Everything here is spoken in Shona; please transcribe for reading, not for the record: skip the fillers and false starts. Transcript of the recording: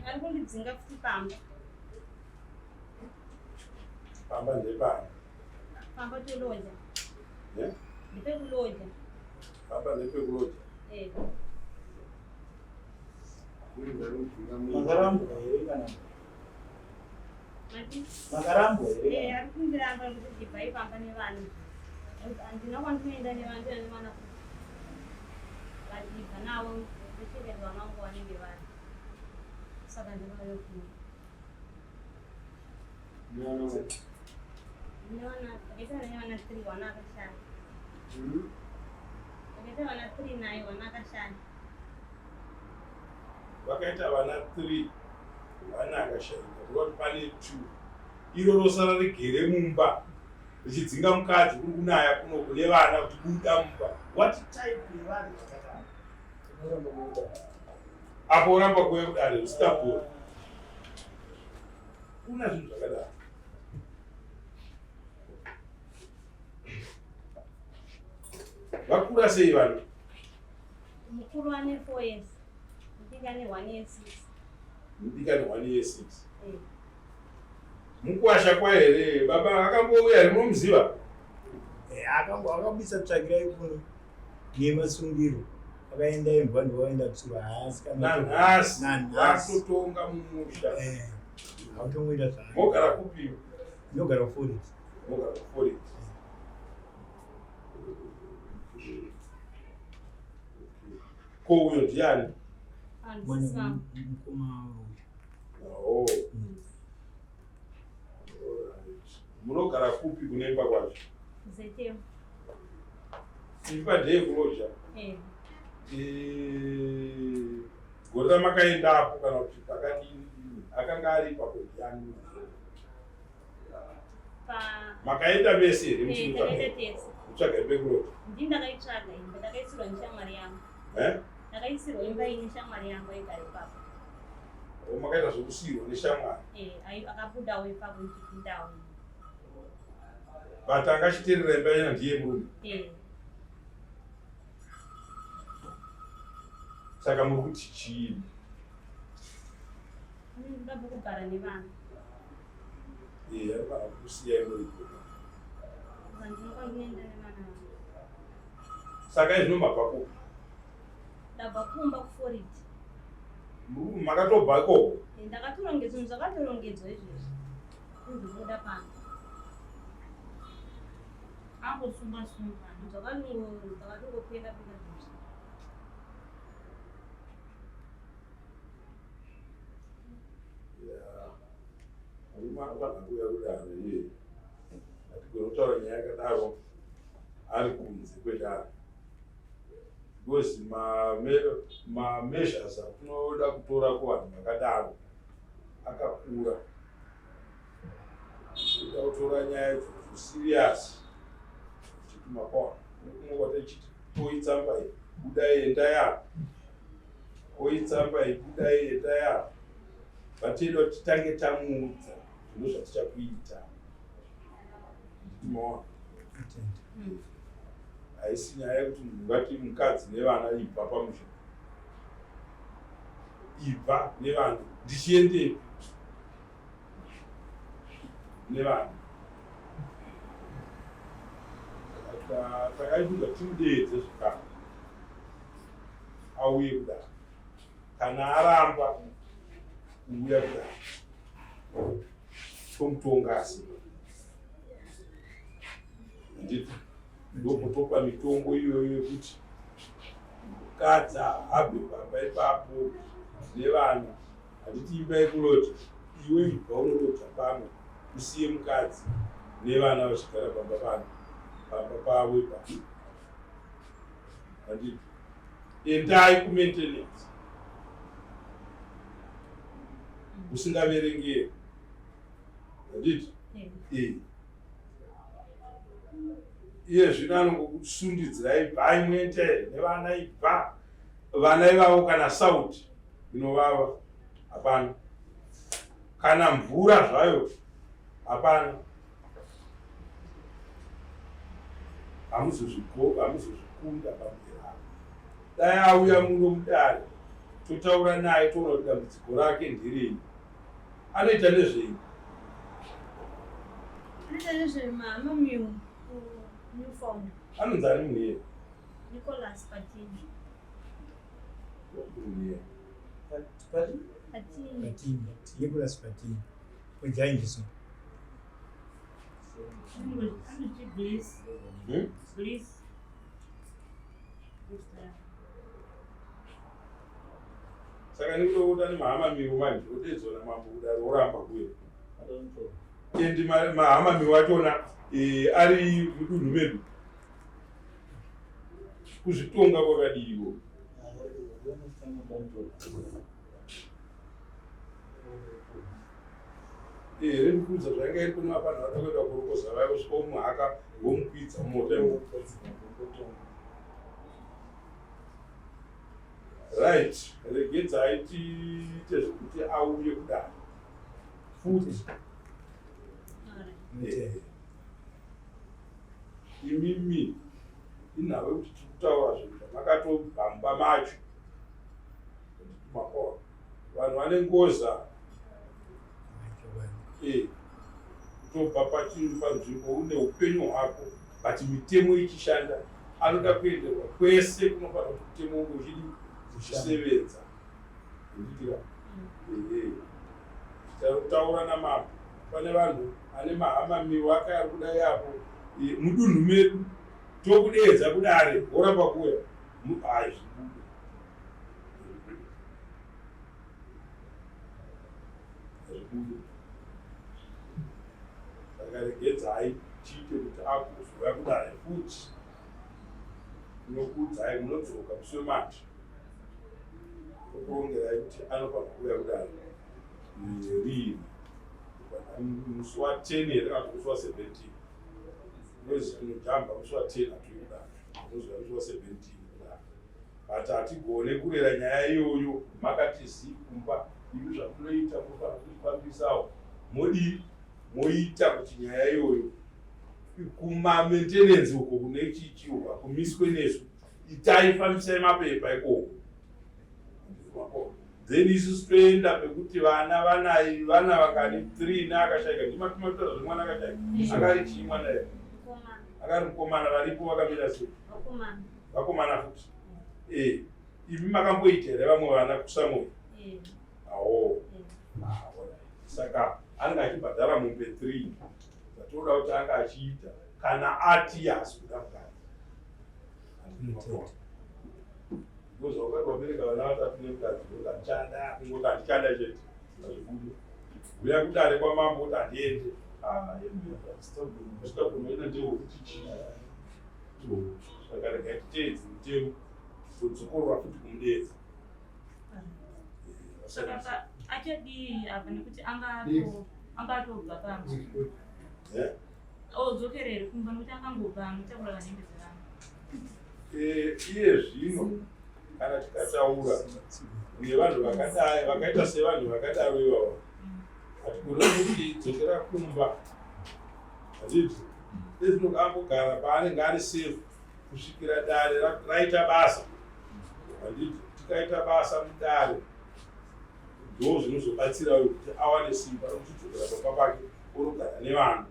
ari kundidzinga futi pamba. Pamba ndepani? Pamba toloja. Yeah? Ndepekuloja. Pamba ndepekuloja? Eh. Makarambo here kana? Makarambo here? Ari kundiramba kuti ndibva ipamba nevana. Handina kwandinoenda nevantu nevana kuti vadibva navo vecheredza vanangu vanenge vari. Saka ndinoyo kuma. Ndakaita nevana 3 vana akashanda. Ndakaita vana 3 naye vana akashanda. Vakaita vana 3 vana akashanda. Kuti pane 2 iro rosara rigere mumba richidzinga mukadzi kuri kunaya kuno kune vana kuti buda mumba. What type yevanhu vakadaro? Apo uramba kuuya kudare usitapora. Una zvinhu zvakadaro. Vakura sei vanhu? Mukuru ane 4 years. Mudiki ane 1 year 6. Mudiki ane 1 year 6. Mukuwasha kwa here baba akambouya rimunomuziva? Akabisa tsvagira ikuno nemasungiro akaenda imbwa ndowaenda kusuva hasi nanhasi atotonga mumusha. Automoita zvayo. Mogara kupi? Ndogara Forest. Mogara Forest. Ko uyo ndiani? Mukoma. Oh. Munogara kupi kunemba kwacho? Zetemu. Imba ndeyekuloja? Gore ramakaendapo kana kuti pakadini akanga ari ipapo ndiani? Makaenda vese here mutsvaga imba yekuloja? Ndini ndakaitsvaga imba, ndakaisirwa neshamwari yangu. Ndakaisirwa imba ine shamwari yangu aigara ipapo. Makaita zvokusiyirwa neshamwari? Akabudawo ipapo ndichipindawo. But angachiterera imba ina ndiye murume? Saka muri kuti chii? Ndinoda kugara nevanhu. Ari kana kusiya imwe ikoko. Ndinoda kuenda nevana. Saka izvino mabva kupi? Ndabva kumba kuForest. Makatobva ikoko? Ndakatorongedzwa zvinhu zvakatorongedzwa izvezvi. Ndinoda pano. Angosungwa zvakatongopera pera zveshe. Vanouya kudaro iye hatigoni kutaura nyaya yakadaro ari kunze kwedaro, because measures atunoda kutora kuvanhu vakadaro akakura. Toda kutora nyaya idzodzo serious tichitumapona kunongota ichiti toitsamba iyi budai enda yapo, oitsamba iyi budai enda yapo. Vatinoda kuti titange tamuudza zvino zvatichakuita. Ndinoona haisi nyaya yekuti munhu ngati mukadzi nevana ibva pamusha, ibva nevanhu ndichiendepi nevanhu. Takaifunga timudeedze zvakare auye kudaro. Kana aramba kuuya kudaro tomutonga asi nditi ndokutopa mitombo iyoyo yekuti mukadzi abve pamba ipapo nevana. Handiti imba yekulota, iwe ibva unolota pamwe usiye mukadzi nevana vachigara pamba pano pamba pavo ipapo. Handiti endai kumaintenance usingaverengeri. Handiti iye zvino anongokusundidzirai bhai muende nevana ibva. Vana ivavo kana sauti inovava hapana, kana mvura zvayo hapana. Hamuzozvikunda pamberi. Dai auya muno mudare totaura naye toona kuti dambudziko rake nderei. Anoita nezvei? Anoita nezvemamamiu Newfound. Anonzi ani munhu iye? Nicholas Patini. Munhu iye. Patini. Nicholas Patini. Kujainjiso. Anoti Bliss. Bliss. Saka ndikuda kuti mahamamiwo manje udedzona mambo kudaro oramba kuye. Endi mahamamiwo achona ari mudunhu medu kuzvitonga kwakadiwo. Rendikudza zvanga iri kuna vanhu vatakuenda kurokoza vai kusvika umuhaka vomukwidza mumota imo. Right, regedzai tiite zvekuti auye kudaro futi. Imimi inhave kuti tikutaura zvinhu zvamakatobhamba macho makora vanhu vane ngoza kutobva panzvimbo une upenyu hwako but mitemo ichishanda. Anoda kuenderwa kwese kunofanira kuti mutemo unge uchisevenza. Nditira taura namambo pane vanhu ane mahamamiwo akari kudai apo mudunhu medu tokudedza kudare woramba kuya zvibude. Saka regedzai tiite kuti akuzouya kudare futi nokudzai munodzoka musi wemanje tokurongerai kuti anofanira kuuya kudare rini musi wa10 here kana musi wa17 nozi tinojamba musi wa10 hatuikudare noziva musi wa17 kudare but hatigone kurera nyaya iyoyo makatizii kumba ivi zvamunoita munofanira kuifambisawo moita kuti nyaya iyoyo kumamentenensi uko kune chichiwa kumiswe nesu itaifambisai mapepa ikoko then isusu toenda pekuti vana vakani 3 neakashaika ndimatumatoza zvemwana akashaika akari chii mwana here akari mukomana varipo vakamira sei vakomana futi imi makamboita here vamwe vana kusamoi awo saka anga achibhadhara mombe 3 zatoda kuti anga achiita kana ati yasi kuda mukati because wakatobereka vana vatatu nemukadzi ndokachada kungoti handichada chete azvibude uya kudare kwamambo kuti handiende sitakunoita ndewekuti chii saka regai titeedzi mutemo kudzokorwa futi kumudedza. Saka achadii apa nekuti angatobva pamwe odzokerere kumba nekuti angangobva mutakura vanenge dzevana. Iye zvino kana tikataura nevanhu vakadai vakaita sevanhu vakadaro ivavo hatigona kuti dzokera kumba hazviti ezvinogambogara paanenge ari safe kusvikira dare raita basa handiti tikaita basa mudare ndo zvinozobatsira kuti awane simba rokuchidzokera pamba pake unogara nevanhu.